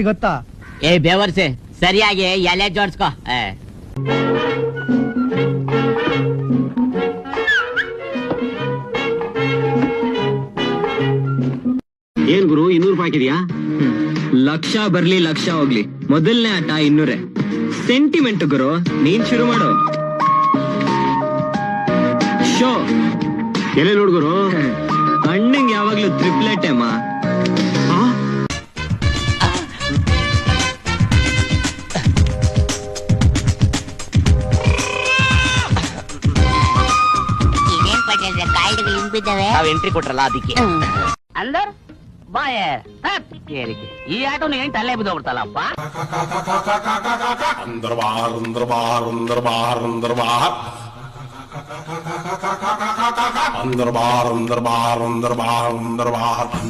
ಗೊತ್ತಾ? ಏ ಬೇವರ್ಸೆ, ಸರಿಯಾಗಿ ಎಲೆ ಜೋಡ್ಸ್ಕೊ. ಏನ್ ಗುರು 200 ರೂಪಾಯಿ ಹಾಕಿದ್ಯಾ? ಲಕ್ಷ ಬರ್ಲಿ ಲಕ್ಷ ಹೋಗ್ಲಿ, ಮೊದಲನೇ ಆಟ 200. ಸೆಂಟಿಮೆಂಟ್ ಗುರು, ನೀನ್ ಶುರು ಮಾಡು. ಶೋ ಎಲೆ ನೋಡ್ ಗುರು, ಅಣ್ಣಂಗ್ ಯಾವಾಗ್ಲೂ ಟ್ರಿಪ್ಲೆಟ್ ಅಮ್ಮ. ನಾವ್ ಎಂಟ್ರಿ ಕೊಟ್ರಲ್ಲ ಅದಕ್ಕೆ. ಅಂದರ್ ಬಾಯರ್ ಈ ಆಟೋನು ಏನ್ ತಲೆ ಬಿದ್ದೋಗ್ಬಿಡ್ತಲ್ಲಪ್ಪ. अंदर बाहर अंदर बाहर अंदर बाहर अंदर बाहर अंदर बाहर अंदर बाहर अंदर बाहर अंदर बाहर अंदर बाहर